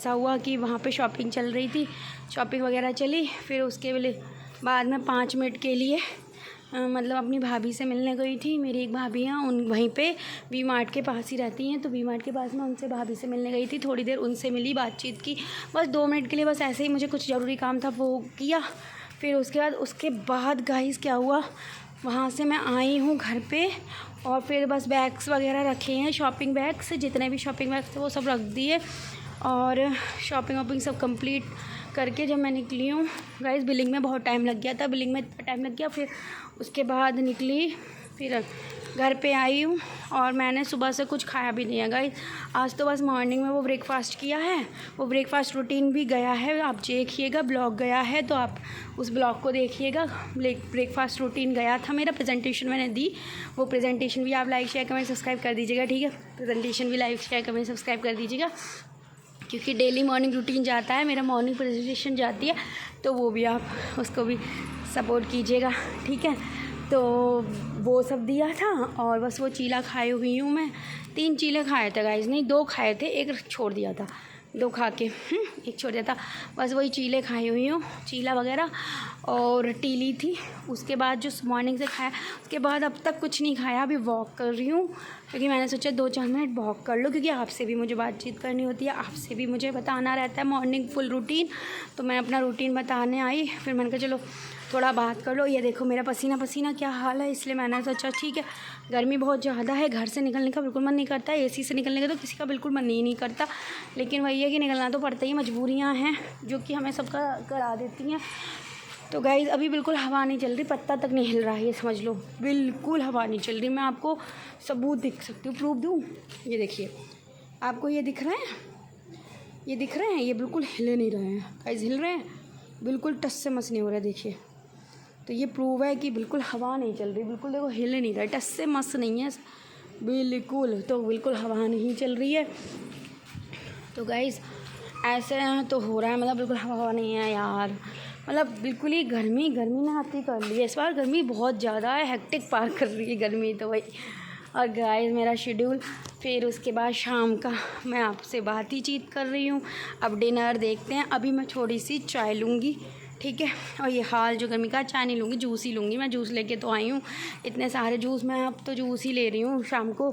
ऐसा हुआ कि वहाँ पे शॉपिंग चल रही थी, शॉपिंग वगैरह चली। फिर उसके बाद में 5 मिनट के लिए मतलब अपनी भाभी से मिलने गई थी। मेरी एक भाभी हैं, उन वहीं पे वी मार्ट के पास ही रहती हैं, तो वी मार्ट के पास में उनसे भाभी से मिलने गई थी। थोड़ी देर उनसे मिली, बातचीत की, बस 2 मिनट के लिए, बस ऐसे ही मुझे कुछ ज़रूरी काम था वो किया। फिर उसके बाद गाइस क्या हुआ, वहाँ से मैं आई हूँ घर पे और फिर बस बैग्स वगैरह रखे हैं, शॉपिंग बैग्स, जितने भी शॉपिंग बैग्स थे वो सब रख दिए और शॉपिंग वॉपिंग सब कंप्लीट करके जब मैं निकली हूँ गाइस, बिलिंग में बहुत टाइम लग गया था, बिलिंग में इतना टाइम लग गया। फिर उसके बाद निकली, फिर घर पे आई हूँ और मैंने सुबह से कुछ खाया भी नहीं है गाइस। आज तो बस मॉर्निंग में वो ब्रेकफ़ास्ट किया है, वो ब्रेकफ़ास्ट रूटीन भी गया है, आप देखिएगा, ब्लॉग गया है तो आप उस ब्लॉग को देखिएगा। ब्रेकफ़ास्ट रूटीन गया था मेरा, प्रेजेंटेशन मैंने दी, वो प्रेजेंटेशन भी आप लाइक शेयर कमेंट सब्सक्राइब कर दीजिएगा, ठीक है। प्रेजेंटेशन भी लाइक शेयर कमेंट सब्सक्राइब कर दीजिएगा, क्योंकि डेली मॉर्निंग रूटीन जाता है मेरा, मॉर्निंग प्रेजेंटेशन जाती है, तो वो भी आप उसको भी सपोर्ट कीजिएगा, ठीक है। तो वो सब दिया था और बस वो चीला खाई हुई हूँ मैं। 3 चीले खाए थे गाइस, नहीं 2 खाए थे, एक छोड़ दिया था, 2 खा के एक छोड़ दिया था, बस वही चीले खाई हुई हूँ, चीला वगैरह और टीली थी। उसके बाद जो मॉर्निंग से खाया, उसके बाद अब तक कुछ नहीं खाया। अभी वॉक कर रही हूँ क्योंकि मैंने सोचा 2-4 मिनट वॉक कर लो, क्योंकि आपसे भी मुझे बातचीत करनी होती है, आपसे भी मुझे बताना रहता है मॉर्निंग फुल रूटीन। तो मैं अपना रूटीन बताने आई, फिर मैंने कहा चलो थोड़ा बात कर लो। ये देखो मेरा पसीना पसीना क्या हाल है, इसलिए मैंने सोचा ठीक है, गर्मी बहुत ज़्यादा है, घर से निकलने का बिल्कुल मन नहीं करता, एसी से निकलने का तो किसी का बिल्कुल मन ही नहीं करता, लेकिन वही है कि निकलना तो पड़ता ही, मजबूरियाँ हैं जो कि हमें सबका करा देती हैं। तो गाइज़ अभी बिल्कुल हवा नहीं चल रही, पत्ता तक नहीं हिल रहा है, ये समझ लो, बिल्कुल हवा नहीं चल रही। मैं आपको सबूत दिख सकती हूँ, प्रूफ दूँ, ये देखिए, आपको ये दिख रहे हैं, ये दिख रहे हैं, ये बिल्कुल हिले नहीं रहे हैं गाइज़, हिल रहे हैं बिल्कुल, टस से मस नहीं हो रहा है, देखिए। तो ये प्रूव है कि बिल्कुल हवा नहीं चल रही, बिल्कुल देखो हिल नहीं रहा है, टस से मस नहीं है बिल्कुल, तो बिल्कुल हवा नहीं चल रही है। तो गाइज़ ऐसे तो हो रहा है, मतलब बिल्कुल हवा नहीं है यार, मतलब बिल्कुल ही गर्मी ने आती कर ली है इस बार, गर्मी बहुत ज़्यादा है, हेक्टिक पार कर रही है गर्मी तो वही। और गाइस मेरा शेड्यूल, फिर उसके बाद शाम का मैं आपसे बात ही चीत कर रही हूँ। अब डिनर देखते हैं, अभी मैं थोड़ी सी चाय लूँगी, ठीक है। और ये हाल जो गर्मी का, चाय नहीं लूँगी, जूस ही लूँगी, मैं जूस लेके तो आई हूँ, इतने सारे जूस, मैं अब तो जूस ही ले रही हूँ शाम को।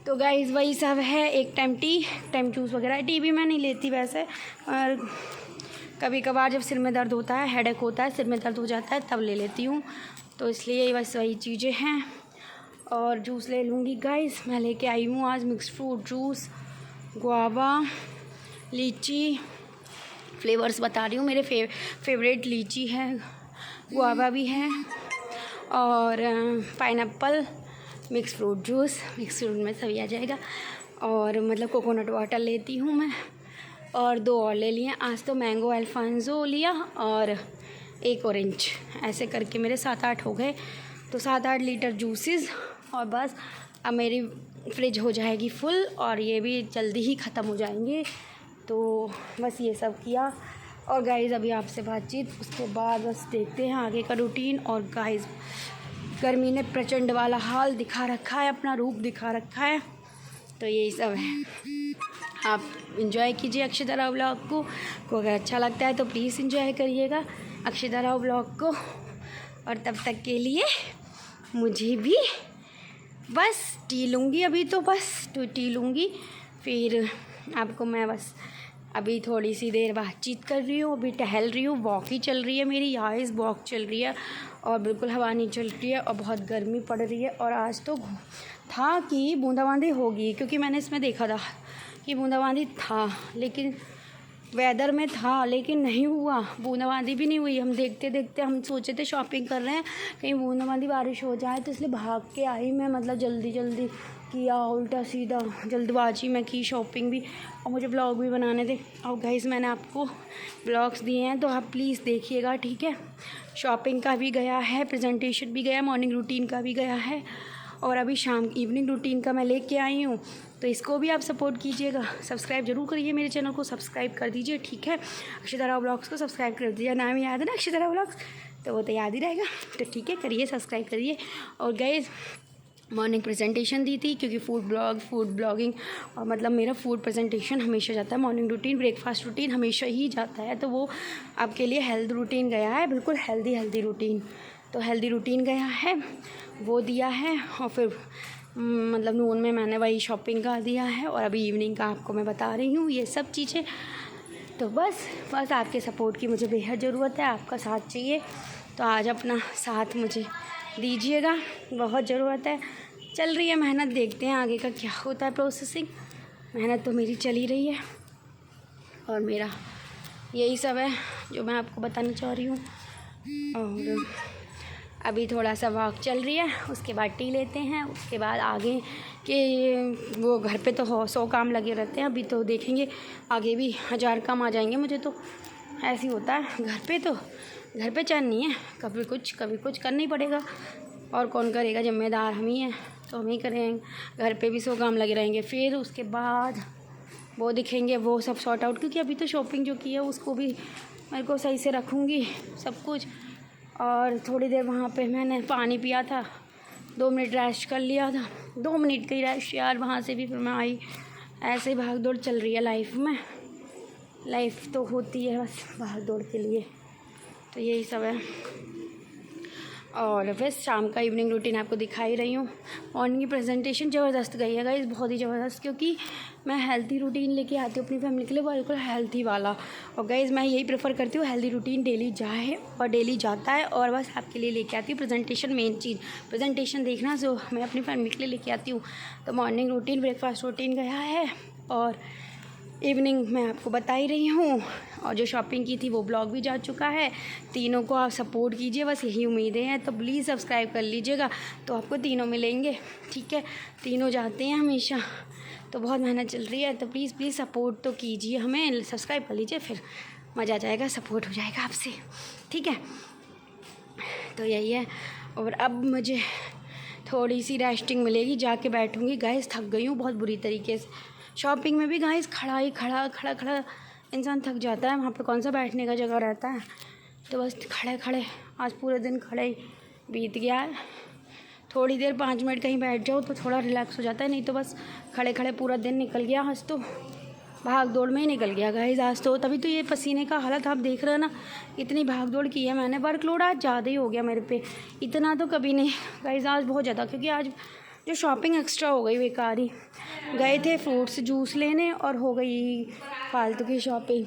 तो गाइस वही सब है, एक टाइम टी, एक टाइम जूस वगैरह। टी भी मैं नहीं लेती वैसे, और कभी कभार जब सिर में दर्द होता है, हेडेक होता है, सिर में दर्द हो जाता है, तब ले लेती हूँ, तो इसलिए बस वही चीज़ें हैं। और जूस ले लूँगी गाइस, मैं लेके आई हूँ आज मिक्स फ्रूट जूस, गुआवा, लीची, फ्लेवर्स बता रही हूँ, मेरे फेवरेट लीची है, गुआवा भी है और pineapple, mix fruit juice, mix fruit में सभी आ जाएगा। और मतलब कोकोनट वाटर लेती हूँ मैं, और 2 और ले लिए आज तो, मैंगो अल्फांसो लिया और एक ऑरेंज, ऐसे करके मेरे 7-8 हो गए। तो 7-8 लीटर जूसेस, और बस अब मेरी फ्रिज हो जाएगी फुल, और ये भी जल्दी ही ख़त्म हो जाएंगे। तो बस ये सब किया। और गाइज़ अभी आपसे बातचीत, उसके बाद बस देखते हैं आगे का रूटीन। और गाइज़ गर्मी ने प्रचंड वाला हाल दिखा रखा है, अपना रूप दिखा रखा है, तो यही सब है। आप इंजॉय कीजिए अक्षिता राव व्लॉग को अगर अच्छा लगता है तो प्लीज़ इंजॉय करिएगा अक्षिता राव व्लॉग को। और तब तक के लिए मुझे भी बस टी लूँगी, अभी तो बस टी लूँगी, फिर आपको मैं बस अभी थोड़ी सी देर बातचीत कर रही हूँ, अभी टहल रही हूँ, वॉक ही चल रही है मेरी, याइस वॉक चल रही है, और बिल्कुल हवा नहीं चल रही है, और बहुत गर्मी पड़ रही है। और आज तो था कि बूंदाबांदी होगी, क्योंकि मैंने इसमें देखा था कि बूंदाबांदी था, लेकिन वेदर में था, लेकिन नहीं हुआ, बूंदाबांदी भी नहीं हुई। हम देखते देखते हम सोचे थे शॉपिंग कर रहे हैं, कहीं बूंदाबांदी बारिश हो जाए, तो इसलिए भाग के आई मैं, मतलब जल्दी जल्दी किया, उल्टा सीधा जल्दबाजी में की शॉपिंग भी, और मुझे ब्लॉग भी बनाने थे। और गाइस मैंने आपको ब्लॉग्स दिए हैं तो आप प्लीज़ देखिएगा, ठीक है। शॉपिंग का भी गया है, प्रेजेंटेशन भी गया, मॉर्निंग रूटीन का भी गया है, और अभी शाम इवनिंग रूटीन का मैं लेके आई हूँ, तो इसको भी आप सपोर्ट कीजिएगा। सब्सक्राइब जरूर करिए, मेरे चैनल को सब्सक्राइब कर दीजिए, ठीक है। अक्षिता राव व्लॉग्स को सब्सक्राइब कर दीजिए, नाम याद है ना अक्षिता राव व्लॉग्स, तो वो तो याद ही रहेगा, तो ठीक है, करिए, सब्सक्राइब करिए। और गाइस मॉर्निंग प्रेजेंटेशन दी थी, क्योंकि फूड ब्लॉगिंग और मतलब मेरा फूड प्रेजेंटेशन हमेशा जाता है। मॉर्निंग रूटीन, ब्रेकफास्ट रूटीन हमेशा ही जाता है, तो वो आपके लिए हेल्थ रूटीन गया है, बिल्कुल हेल्दी रूटीन। तो हेल्दी रूटीन गया है, वो दिया है। और फिर मतलब नून में मैंने वही शॉपिंग का दिया है, और अभी इवनिंग का आपको मैं बता रही हूँ ये सब चीज़ें। तो बस आपके सपोर्ट की मुझे बेहद ज़रूरत है, आपका साथ चाहिए, तो आज अपना साथ मुझे दीजिएगा, बहुत ज़रूरत है। चल रही है मेहनत, देखते हैं आगे का क्या होता है प्रोसेसिंग। मेहनत तो मेरी चल ही रही है, और मेरा यही सब है जो मैं आपको बताना चाह रही हूँ। और अभी थोड़ा सा वॉक चल रही है, उसके बाद टी लेते हैं, उसके बाद आगे के वो घर पे तो 100 काम लगे रहते हैं। अभी तो देखेंगे आगे भी 1000 काम आ जाएंगे मुझे, तो ऐसे ही होता है घर पे चैन नहीं है, कभी कुछ करना ही पड़ेगा। और कौन करेगा, जिम्मेदार हम ही हैं, तो हम ही करेंगे। घर पे भी 100 काम लगे रहेंगे, फिर उसके बाद वो दिखेंगे, वो सब सॉर्ट आउट, क्योंकि अभी तो शॉपिंग जो की है उसको भी मेरे को सही से रखूँगी सब कुछ। और थोड़ी देर वहाँ पे मैंने पानी पिया था, 2 मिनट रेस्ट कर लिया था, 2 मिनट की रेस्ट यार, वहाँ से भी फिर मैं आई। ऐसे ही भाग दौड़ चल रही है लाइफ में, लाइफ तो होती है बस भाग दौड़ के लिए, तो यही सब है। और बस शाम का इवनिंग रूटीन आपको दिखा ही रही हूँ। मॉर्निंग की प्रेजेंटेशन ज़बरदस्त गई है गाइस, बहुत ही ज़बरदस्त, क्योंकि मैं हेल्थी रूटीन लेके आती हूँ अपनी फैमिली के लिए, बिल्कुल हेल्थी वाला। और गाइस मैं यही प्रेफर करती हूँ, हेल्दी रूटीन डेली जाए और डेली जाता है, और बस आपके लिए लेके आती हूँ प्रेजेंटेशन। मेन चीज़ प्रेजेंटेशन देखना, जो मैं अपनी फैमिली के लिए लेके आती हूँ। तो मॉर्निंग रूटीन, ब्रेकफास्ट रूटीन गया है, और इवनिंग मैं आपको बता ही रही हूँ। और जो शॉपिंग की थी वो ब्लॉग भी जा चुका है। तीनों को आप सपोर्ट कीजिए, बस यही उम्मीदें हैं, तो प्लीज़ सब्सक्राइब कर लीजिएगा, तो आपको तीनों मिलेंगे, ठीक है। तीनों जाते हैं हमेशा, तो बहुत मेहनत चल रही है, तो प्लीज़ सपोर्ट तो कीजिए हमें, सब्सक्राइब कर लीजिए, फिर मज़ा आ जाएगा, सपोर्ट हो जाएगा आपसे, ठीक है। तो यही है। और अब मुझे थोड़ी सी रेस्टिंग मिलेगी, जाके बैठूँगी गाइस, थक गई हूँ बहुत बुरी तरीके से। शॉपिंग में भी गाइस खड़ा इंसान थक जाता है, वहाँ पे कौन सा बैठने का जगह रहता है, तो बस खड़े आज पूरे दिन खड़े ही बीत गया है। थोड़ी देर 5 मिनट कहीं बैठ जाओ तो थोड़ा रिलैक्स हो जाता है, नहीं तो बस खड़े पूरा दिन निकल गया। आज तो भाग दौड़ में ही निकल गया गाइस आज तो, तभी तो ये पसीने का हालत आप देख रहे हो ना, इतनी भाग दौड़ की है मैंने। वर्कलोड आज ज़्यादा ही हो गया मेरे पे, इतना तो कभी नहीं गाइस, आज बहुत ज़्यादा, क्योंकि आज जो शॉपिंग एक्स्ट्रा हो गई बेकार ही। गए थे फ्रूट्स जूस लेने और हो गई फालतू की शॉपिंग,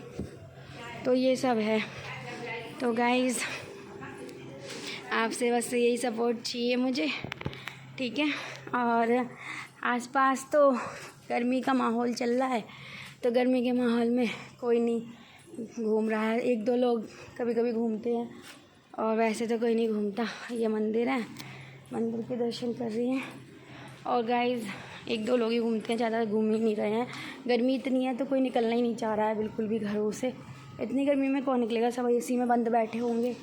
तो ये सब है। तो गाइस आपसे बस यही सपोर्ट चाहिए मुझे, ठीक है। और आसपास तो गर्मी का माहौल चल रहा है, तो गर्मी के माहौल में कोई नहीं घूम रहा है, 1-2 लोग कभी कभी घूमते हैं, और वैसे तो कोई नहीं घूमता। ये मंदिर है, मंदिर के दर्शन कर रही हैं। और गाइस 1-2 लोग ही घूमते हैं, ज़्यादा घूम ही नहीं रहे हैं। गर्मी इतनी है तो कोई निकलना ही नहीं चाह रहा है बिल्कुल भी घरों से। इतनी गर्मी में कौन निकलेगा, सब एसी में बंद बैठे होंगे,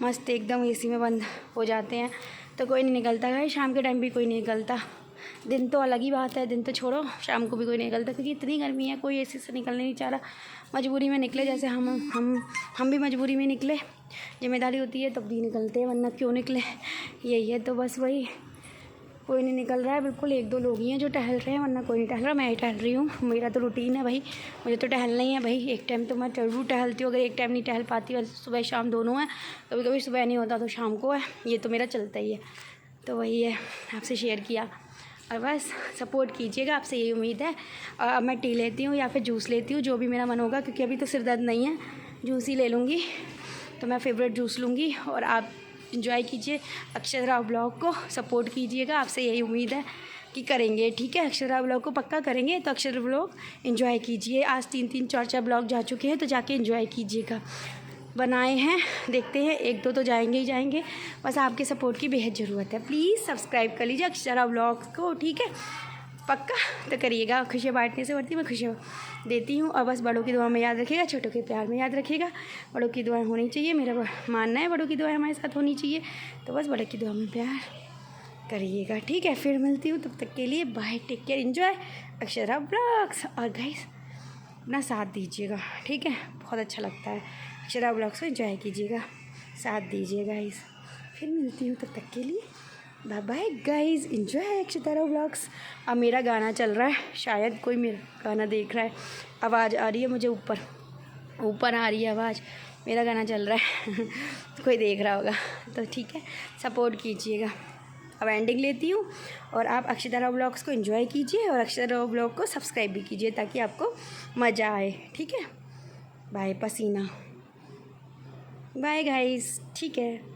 मस्त एकदम एसी में बंद हो जाते हैं, तो कोई नहीं निकलता है। शाम के टाइम भी कोई नहीं निकलता, दिन तो अलग ही बात है, दिन तो छोड़ो, शाम को भी कोई नहीं निकलता, क्योंकि इतनी गर्मी है, कोई एसी से निकलने नहीं चाह रहा। मजबूरी में निकले, जैसे हम भी मजबूरी में निकले, जिम्मेदारी होती है तब भी निकलते हैं, वरना क्यों निकले, यही है। तो बस वही, कोई नहीं निकल रहा है बिल्कुल, 1-2 लोग ही हैं जो टहल रहे हैं, वरना कोई नहीं टहल रहा। मैं ही टहल रही हूँ, मेरा तो रूटीन है भाई, मुझे तो टहलना ही है भाई। एक टाइम तो मैं ज़रूर टहलती हूँ, अगर एक टाइम नहीं टहल पाती, वैसे सुबह शाम दोनों है, कभी कभी सुबह नहीं होता तो शाम को है, ये तो मेरा चलता ही है। तो वही है, आपसे शेयर किया, और बस सपोर्ट कीजिएगा, आपसे यही उम्मीद है। और अब मैं टी लेती हूँ या फिर जूस लेती हूँ, जो भी मेरा मन होगा, क्योंकि अभी तो सिर दर्द नहीं है, जूस ही ले लूँगी, तो मैं फेवरेट जूस लूँगी। और आप एंजॉय कीजिए अक्षरा ब्लॉग को, सपोर्ट कीजिएगा, आपसे यही उम्मीद है कि करेंगे, ठीक है। अक्षरा ब्लॉग को पक्का करेंगे, तो अक्षरा ब्लॉग एंजॉय कीजिए। आज 3-3 4-4 ब्लॉग जा चुके हैं, तो जाके एंजॉय कीजिएगा। बनाए हैं, देखते हैं 1-2 तो जाएंगे ही जाएंगे, बस आपके सपोर्ट की बेहद ज़रूरत है। प्लीज़ सब्सक्राइब कर लीजिए अक्षरा ब्लॉग को, ठीक है, पक्का तो करिएगा। खुशियाँ बांटने से बढ़ती मैं खुशियाँ देती हूँ, और बस बड़ों की दुआ में याद रखिएगा, छोटों के प्यार में याद रखिएगा। बड़ों की दुआएं होनी चाहिए, मेरा मानना है, बड़ों की दुआएं हमारे साथ होनी चाहिए, तो बस बड़ों की दुआ में प्यार करिएगा, ठीक है। फिर मिलती हूँ, तब तक के लिए bye, take care, enjoy Akshara blogs. और गाइस अपना साथ दीजिएगा, ठीक है, बहुत अच्छा लगता है। अक्षरा ब्लॉग्स को एंजॉय कीजिएगा, साथ दीजिएगा गाइस। फिर मिलती हूँ, तब तक के लिए bye bye guys, enjoy Akshita Rao vlogs. अब मेरा गाना चल रहा है, शायद कोई मेरा गाना देख रहा है, आवाज़ आ रही है मुझे ऊपर आ रही है आवाज़, मेरा गाना चल रहा है कोई देख रहा होगा तो ठीक है, सपोर्ट कीजिएगा। अब एंडिंग लेती हूँ और आप अक्षिता राव व्लॉग्स को एंजॉय कीजिए और अक्षिता राव व्लॉग को सब्सक्राइब भी कीजिए ताकि आपको मज़ा आए, ठीक है। बाय पसीना, बाय गाइस, ठीक है।